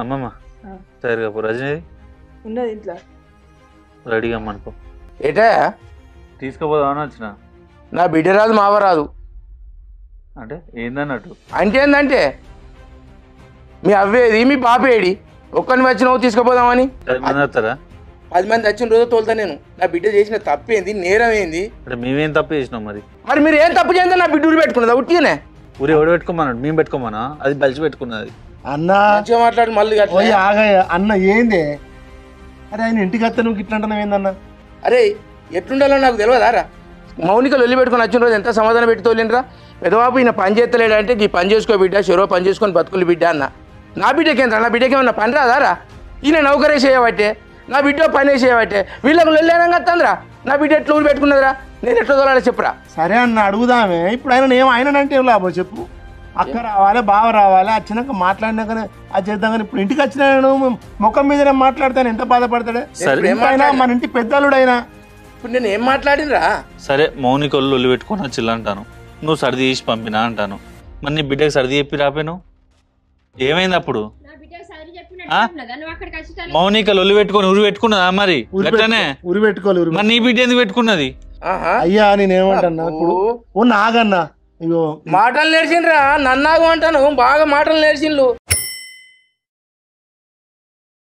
అమ్మమ్మ సరిగా రజనీ ఉన్నది ఇంట్లో రెడీగా అమ్మనుకో ఏటా తీసుకుపోదామని వచ్చిన నా బిడ్డ రాదు మావ రాదు అంటే ఏందన్నట్టు అంటే ఏందంటే మీ అవ్వేది మీ పాపేడి ఒక్కరిని వచ్చినావు తీసుకుపోదామని 10 మంది వస్తారా 10 మంది వచ్చిన రోజు తోలుతా నేను నా బిడ్డ చేసిన తప్పేంది నేరం ఏంది అంటే మేమేం తప్పు చేసినాం మరి మీరు ఏం తప్పు చేస్తే నా బిడ్డ ఊరు పెట్టుకున్నదా ఉట్టిగానే ఊరి ఎవడు పెట్టుకోమన్నాడు మేము పెట్టుకోమన్నా అది బలిసి పెట్టుకున్నది అన్నా మంచిగా మాట్లాడి మళ్ళీ ఓయ్ ఆగయ్య అన్న ఏంది అరే ఆయన ఇంటికి వస్తే నువ్వు ఇట్లా అంటున్నావు ఏందన్నా అరే ఎట్లుండాలో నాకు తెలియదా రా మౌనిక లొల్లి పెట్టుకుని వచ్చిన రోజు ఎంత సమాధానం పెట్టి తోలినరా పెదవాపు ఈయన పని చేస్తలేడంటే ఈ పని చేసుకో బిడ్డ చెరో పని చేసుకొని బతుకులు బిడ్డ అన్న నా బిడ్డకేంద్రా నా బిడ్డకేమన్నా పని రాదారా ఈయన నౌకరే చేయబట్టే నా బిడ్డ పనే చేయబట్టే వీళ్ళకు లొల్లేనంగా వస్తుందిరా నా బిడ్డ ఎట్లా ఊరు పెట్టుకున్నదిరా నేను ఎట్లా తోలాలో చెప్పురా సరే అన్న అడుగుదామే ఇప్పుడు ఆయన ఆయన ఏం లాభం చెప్పు అక్క రావాలి బావ రావాలి వచ్చినాక మాట్లాడినాకనే అది చేద్దాం కానీ ఇప్పుడు ఇంటికి వచ్చిన ముఖం మీద మాట్లాడతాను ఎంత బాధపడతాడే మన ఇంటి పెద్దలుడైనా ఇప్పుడు నేను ఏం మాట్లాడినరా సరే మౌనిక ఒళ్ళు పెట్టుకొని వచ్చిల్లు అంటాను నువ్వు సర్ది చేసి పంపినా అంటాను మరి నీ బిడ్డకి సర్ది చెప్పి రాపోయాను ఏమైంది అప్పుడు మౌనిక లొల్లి పెట్టుకొని ఉరి పెట్టుకున్నదా మరి అట్లనే ఉరి పెట్టుకోవాలి మరి నీ బిడ్డ ఎందుకు పెట్టుకున్నది అయ్యా నేనేమంటన్నా ఇప్పుడు ఓ నాగన్నా ఇగో మాటలు నేర్చిండ్రా నన్నాగు అంటాను బాగా మాటలు నేర్చిండ్లు